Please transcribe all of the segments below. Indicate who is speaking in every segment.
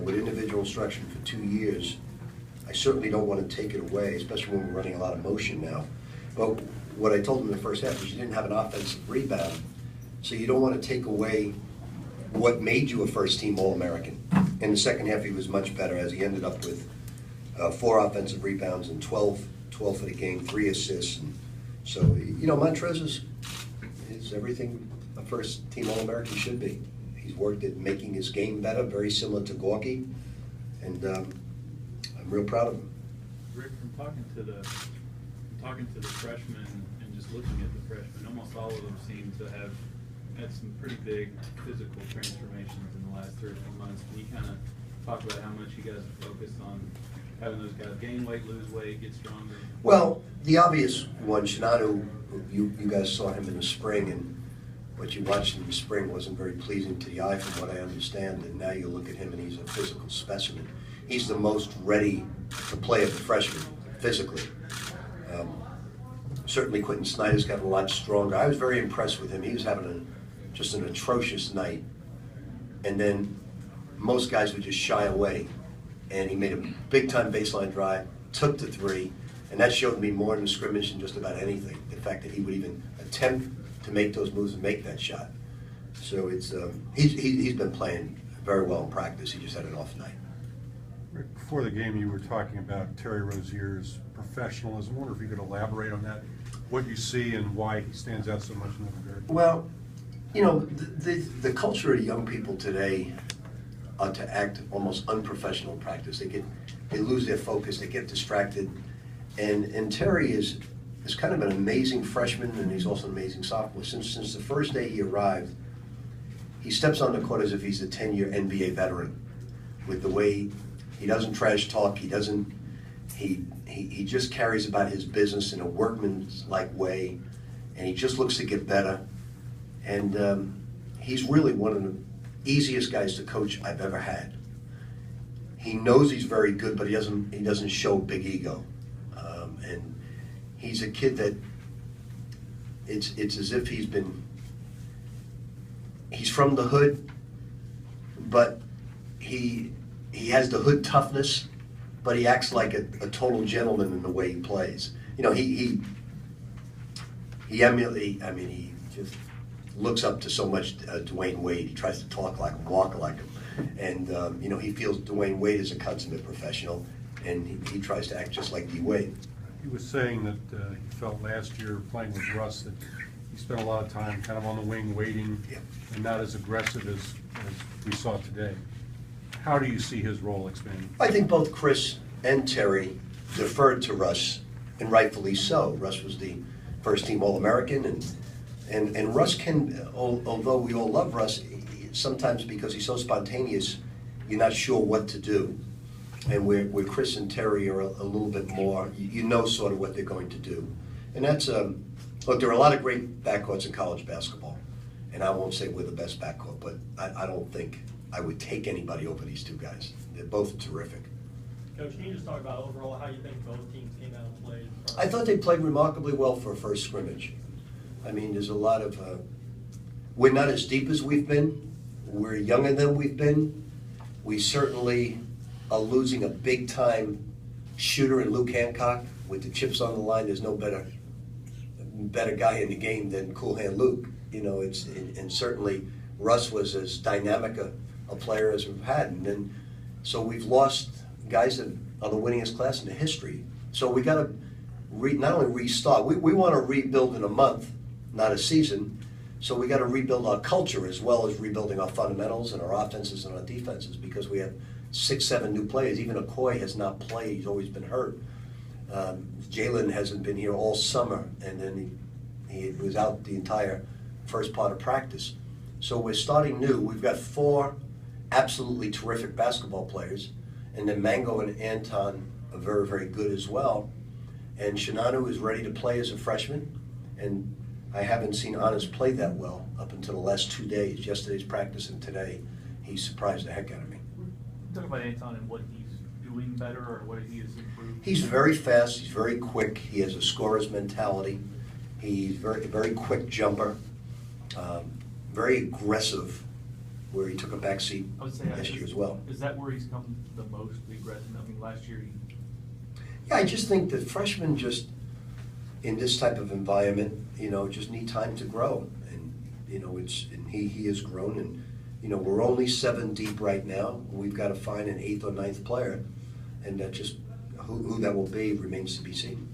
Speaker 1: with individual instruction for 2 years. I certainly don't want to take it away, especially when we're running a lot of motion now. But what I told him in the first half is you didn't have an offensive rebound, so you don't want to take away what made you a first-team All-American. In the second half, he was much better, as he ended up with 4 offensive rebounds and 12 for the game, 3 assists. And so, you know, Montrez is everything a first-team All-American should be. He's worked at making his game better, very similar to Gorky, and I'm real proud of him.
Speaker 2: Rick, from talking to the freshmen and just looking at the freshmen, almost all of them seem to have had some pretty big physical transformations in the last 3 or 4 months. Can you kind of talk about how much you guys are focused on having those guys gain weight, lose weight, get stronger?
Speaker 1: Well, the obvious one, Shinanu, you guys saw him in the spring, and what you watched in the spring wasn't very pleasing to the eye from what I understand, and now you look at him and he's a physical specimen. He's the most ready to play of the freshmen, physically. Certainly Quentin Snyder's gotten a lot stronger. I was very impressed with him. He was having just an atrocious night, and then most guys would just shy away, and he made a big-time baseline drive, took the 3, and that showed me more in the scrimmage than just about anything, the fact that he would even attempt to make those moves and make that shot. So it's he's been playing very well in practice. He just had an off night.
Speaker 3: Rick, before the game you were talking about Terry Rozier's professionalism. I wonder if you could elaborate on that, what you see and why he stands out so much in that regard.
Speaker 1: Well, you know, the culture of young people today are to act almost unprofessional in practice. They lose their focus, they get distracted, and Terry is kind of an amazing freshman, and he's also an amazing sophomore. Since the first day he arrived, he steps on the court as if he's a 10-year NBA veteran, with the way he doesn't trash talk, he just carries about his business in a workmanlike way, and he just looks to get better. And he's really one of the easiest guys to coach I've ever had. He knows he's very good, but he doesn't show big ego. And he's a kid that it's as if he's from the hood, but he has the hood toughness, but he acts like a total gentleman in the way he plays. You know, he just looks up to so much Dwayne Wade. He tries to talk like him, walk like him. And, you know, he feels Dwayne Wade is a consummate professional, and he tries to act just like D. Wade.
Speaker 3: He was saying that he felt last year playing with Russ that he spent a lot of time kind of on the wing waiting,
Speaker 1: yeah,
Speaker 3: and not as aggressive as we saw today. How do you see his role expanding?
Speaker 1: I think both Chris and Terry deferred to Russ, and rightfully so. Russ was the first-team All-American, and Russ can, although we all love Russ, sometimes because he's so spontaneous, you're not sure what to do. And where Chris and Terry are a little bit more, you know sort of what they're going to do. And that's, look, there are a lot of great backcourts in college basketball, and I won't say we're the best backcourt, but I don't think I would take anybody over these two guys. They're both terrific.
Speaker 4: Coach, can you just talk about overall how you think both teams came out and played?
Speaker 1: I thought they played remarkably well for a first scrimmage. I mean, there's a lot of, we're not as deep as we've been. We're younger than we've been. We certainly are losing a big-time shooter in Luke Hancock. With the chips on the line, there's no better guy in the game than Cool Hand Luke. You know, and certainly Russ was as dynamic a player as we've had. And then, so we've lost guys that are the winningest class in the history. So we got to not only restart, we want to rebuild in a month, not a season. So we got to rebuild our culture as well as rebuilding our fundamentals and our offenses and our defenses, because we have 6, 7 new players. Even Okoye has not played; he's always been hurt. Jalen hasn't been here all summer, and then he was out the entire first part of practice. So we're starting new. We've got 4 absolutely terrific basketball players, and then Mango and Anton are very, very good as well. And Shinanu is ready to play as a freshman, and I haven't seen Honest play that well up until the last 2 days, yesterday's practice and today. He surprised the heck out of me.
Speaker 5: Talk about Anton and what he's doing better or what he has improved.
Speaker 1: He's very fast, he's very quick, he has a scorer's mentality. He's very, very quick jumper, very aggressive where he took a back seat
Speaker 5: I would say,
Speaker 1: last year as well.
Speaker 5: Is that where he's come the most aggressive? I mean, last year
Speaker 1: Yeah, I just think that freshmen just, in this type of environment, just need time to grow. And, and he has grown, and, we're only 7 deep right now. We've got to find an 8th or 9th player, and that just, who that will be remains to be seen.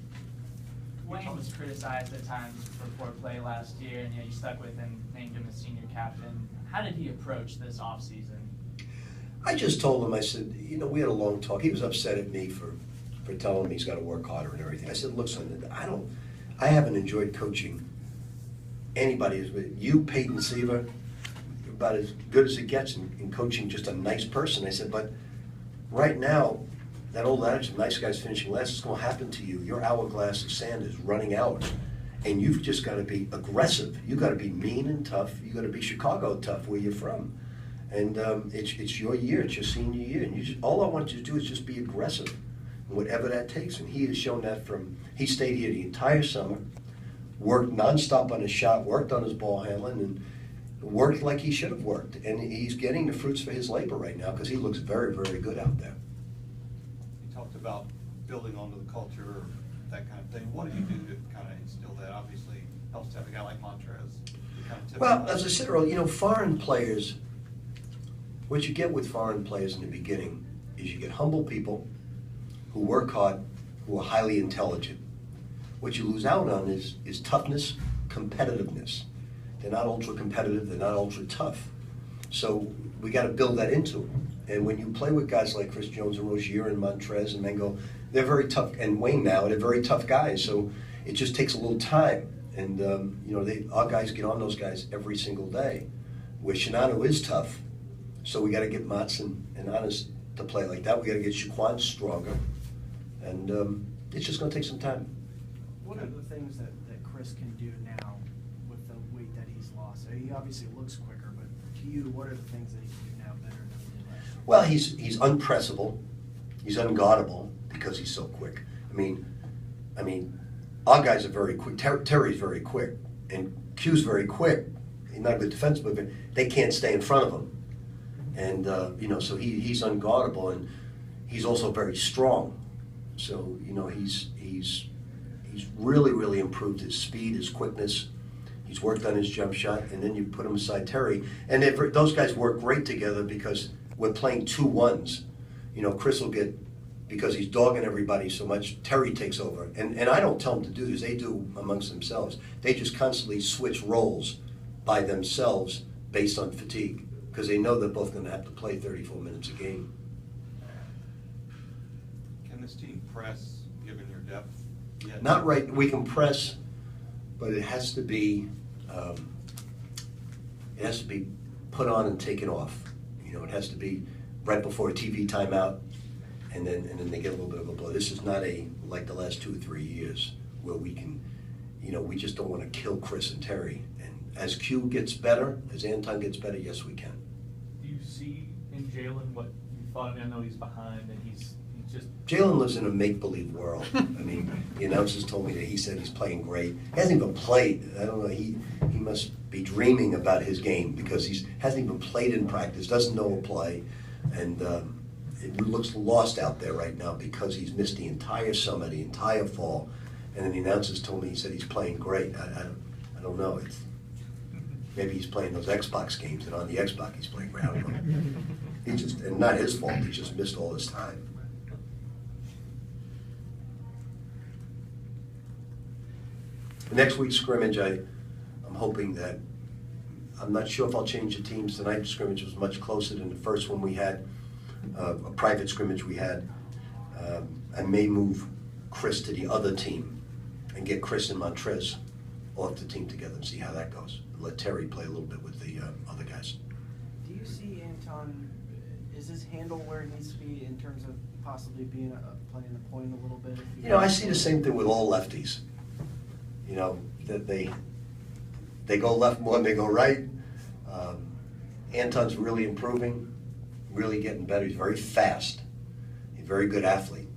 Speaker 6: Wayne was criticized at times for poor play last year, and you stuck with him, named him as senior captain. How did he approach this offseason?
Speaker 1: I just told him, I said, we had a long talk. He was upset at me for telling him he's got to work harder and everything. I said, look, son, I haven't enjoyed coaching anybody. You, Peyton Seaver, about as good as it gets in coaching, just a nice person. I said, but right now, that old adage, nice guys finishing last, is going to happen to you. Your hourglass of sand is running out, and you've just got to be aggressive. You've got to be mean and tough. You've got to be Chicago tough, where you're from. And it's your year, it's your senior year, and all I want you to do is just be aggressive, whatever that takes. And he has shown that he stayed here the entire summer, worked nonstop on his shot, worked on his ball handling, and worked like he should have worked. And he's getting the fruits for his labor right now because he looks very, very good out there.
Speaker 7: You talked about building onto the culture, that kind of thing. What do you do to kind of instill that? Obviously, it helps to have a guy like Montrez.
Speaker 1: Well, as I said earlier, foreign players, what you get with foreign players in the beginning is you get humble people who work hard, who are highly intelligent. What you lose out on is toughness, competitiveness. They're not ultra competitive, they're not ultra tough. So we got to build that into them. And when you play with guys like Chris Jones and Rozier and Montrez and Mengo, they're very tough, and Wayne now, they're very tough guys. So it just takes a little time. And, our guys get on those guys every single day. Where Shinano is tough, so we got to get Matson and Anas to play like that. We got to get Shaquan stronger. And it's just going to take some time.
Speaker 8: What are the things that Chris can do now with the weight that he's lost? He obviously looks quicker, but to you, what are the things that he can do now better than he did last year?
Speaker 1: Well, he's unpressable. He's unguardable because he's so quick. I mean, our guys are very quick. Terry's very quick, and Q's very quick. He's not a good defensive player. They can't stay in front of him, and so he's unguardable, and he's also very strong. So he's really, really improved his speed, his quickness. He's worked on his jump shot, and then you put him beside Terry, and those guys work great together because we're playing 2-1s. Chris will get, because he's dogging everybody so much, Terry takes over. And I don't tell them to do this, they do amongst themselves. They just constantly switch roles by themselves based on fatigue, because they know they're both going to have to play 34 minutes a game.
Speaker 7: Can this team press, given your depth? Yet?
Speaker 1: Not right, we can press, but it has to be put on and taken off. It has to be right before a TV timeout, and then they get a little bit of a blow. This is not like the last 2 or 3 years where we can, we just don't want to kill Chris and Terry. And as Q gets better, as Anton gets better, yes, we can.
Speaker 5: Do you see in Jalen what you thought? I know he's behind, and he's just.
Speaker 1: Jalen lives in a make-believe world. The announcers told me that he said he's playing great. He hasn't even played. I don't know. He must be dreaming about his game because he hasn't even played in practice, doesn't know a play, and it looks lost out there right now because he's missed the entire summer, the entire fall, and then the announcers told me he said he's playing great. I don't know. Maybe he's playing those Xbox games, and on the Xbox he's playing great. I don't know. And not his fault. He just missed all his time. The next week's scrimmage, I'm hoping that, I'm not sure if I'll change the teams. Tonight's scrimmage was much closer than the first one we had, a private scrimmage we had. I may move Chris to the other team and get Chris and Montrez off the team together and see how that goes. Let Terry play a little bit with the other guys.
Speaker 8: Do you see Anton, is his handle where it needs to be in terms of possibly being playing the point a little bit?
Speaker 1: I see the same thing with all lefties. That they go left more than they go right. Anton's really improving, really getting better. He's very fast. He's a very good athlete.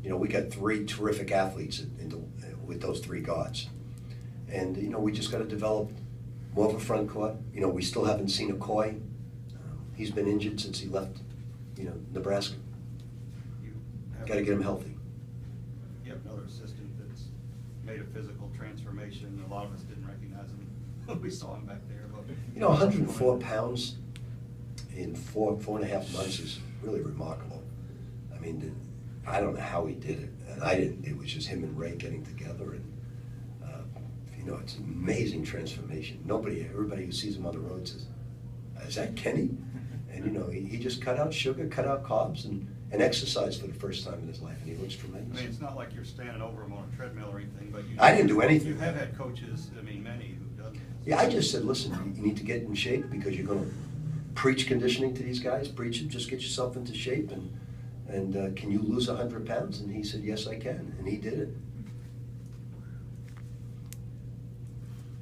Speaker 1: We got 3 terrific athletes with those 3 guards. And, we just got to develop more of a front court. We still haven't seen a Coy. He's been injured since he left, Nebraska.
Speaker 7: You have-
Speaker 1: Got to get him healthy.
Speaker 7: You have another assistant that's made a physical transformation. A lot of us didn't recognize him when we saw him back there. But
Speaker 1: 104 pounds in 4.5 months is really remarkable. I mean, I don't know how he did it, and I didn't. It was just him and Ray getting together, and it's an amazing transformation. Everybody who sees him on the road says, "Is that Kenny?" And he just cut out sugar, cut out carbs, and exercised for the first time in his life, and he looks tremendous.
Speaker 7: I mean, it's not like you're standing over him on a treadmill or anything, but
Speaker 1: I didn't do anything.
Speaker 7: You have had coaches, many who've done this.
Speaker 1: Yeah, I just said, listen, you need to get in shape because you're going to preach conditioning to these guys. Preach it, just get yourself into shape, and can you lose 100 pounds? And he said, yes, I can, and he did it.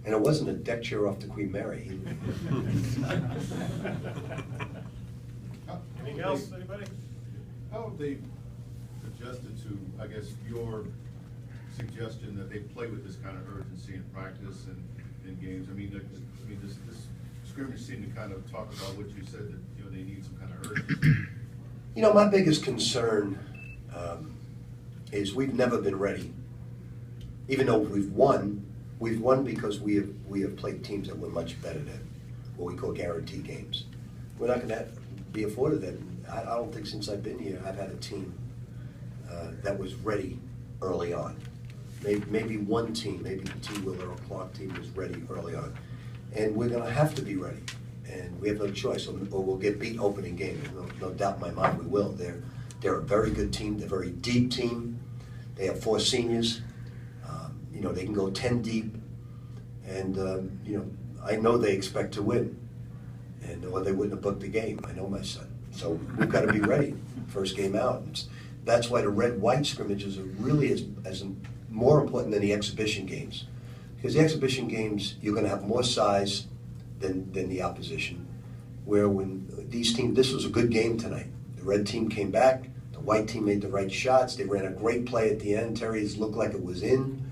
Speaker 1: And it wasn't a deck chair off the Queen Mary.
Speaker 4: Anything else, anybody?
Speaker 9: How have they adjusted to, I guess, your suggestion that they play with this kind of urgency in practice and in games? I mean, this scrimmage seemed to kind of talk about what you said, that they need some kind of urgency.
Speaker 1: My biggest concern is we've never been ready. Even though we've won because we have played teams that were much better than what we call guarantee games. We're not going to be afforded that. I don't think since I've been here I've had a team that was ready early on. Maybe one team, maybe the T. Willer or Clark team was ready early on. And we're going to have to be ready. And we have no choice, or we'll get beat opening game. No doubt in my mind we will. They're a very good team. They're a very deep team. They have 4 seniors. They can go 10 deep. And, I know they expect to win. Or they wouldn't have booked the game. I know my son. So we've got to be ready. First game out. That's why the red-white scrimmages are really as more important than the exhibition games. Because the exhibition games, you're going to have more size than the opposition. Where when these teams, this was a good game tonight. The red team came back. The white team made the right shots. They ran a great play at the end. Terry's looked like it was in.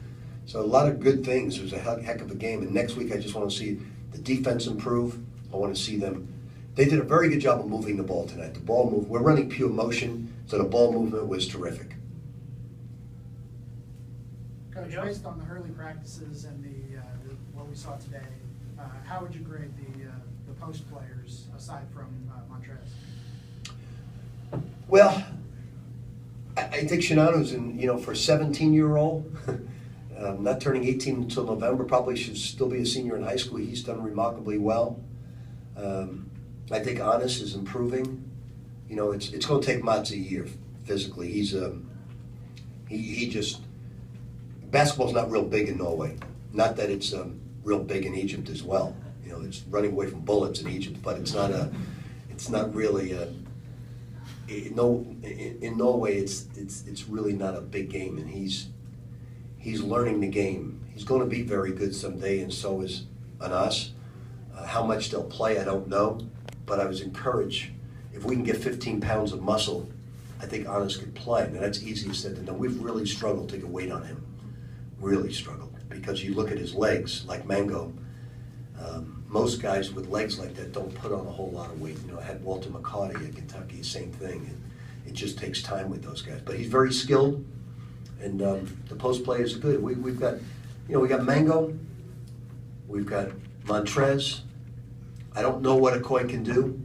Speaker 1: So a lot of good things. It was a heck of a game. And next week, I just want to see the defense improve. I want to see them. They did a very good job of moving the ball tonight. The ball moved. We're running pure motion, so the ball movement was terrific.
Speaker 10: Coach, based on the Hurley practices and what we saw today, how would you grade the post players aside from Montrez?
Speaker 1: Well, I think Shinano's for a 17-year-old, not turning 18 until November, probably should still be a senior in high school. He's done remarkably well. I think Honest is improving. It's going to take Mats a year physically. He just basketball's not real big in Norway. Not that it's real big in Egypt as well. It's running away from bullets in Egypt, but it's not really. In Norway, it's really not a big game, and he's learning the game. He's going to be very good someday, and so is Anas. How much they'll play, I don't know, but I was encouraged. If we can get 15 pounds of muscle, I think Anas could play. Now that's easier said than done. We've really struggled to get weight on him. Really struggled, because you look at his legs, like Mango. Most guys with legs like that don't put on a whole lot of weight. I had Walter McCarty at Kentucky, same thing. And it just takes time with those guys. But he's very skilled, and the post players are good. We've got, we got Mango, we've got Montrez. I don't know what Okoye can do,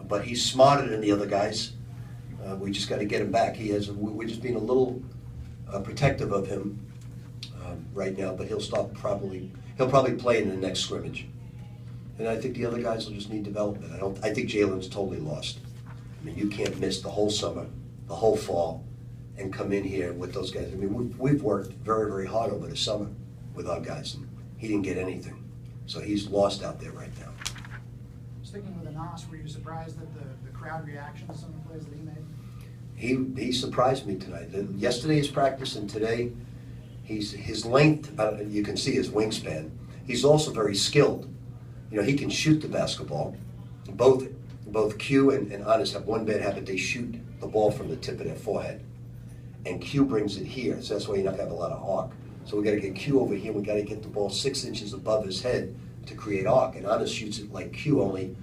Speaker 1: but he's smarter than the other guys. We just got to get him back. We're just being a little protective of him right now, but he'll probably play in the next scrimmage. And I think the other guys will just need development. I think Jalen's totally lost. I mean, you can't miss the whole summer, the whole fall, and come in here with those guys. I mean, we've worked very, very hard over the summer with our guys, and he didn't get anything. So he's lost out there right now.
Speaker 10: Sticking with Anas, were you surprised at the crowd reaction to some of the plays that he made?
Speaker 1: He surprised me tonight. Yesterday's practice and today, his length, you can see his wingspan. He's also very skilled. He can shoot the basketball. Both Q and Honest have one bad habit. They shoot the ball from the tip of their forehead. And Q brings it here, so that's why you're not going to have a lot of arc. So we got to get Q over here. We got to get the ball 6 inches above his head to create arc. And Honest shoots it like Q, only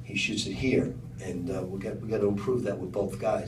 Speaker 1: he shoots it here, and we got to improve that with both guys.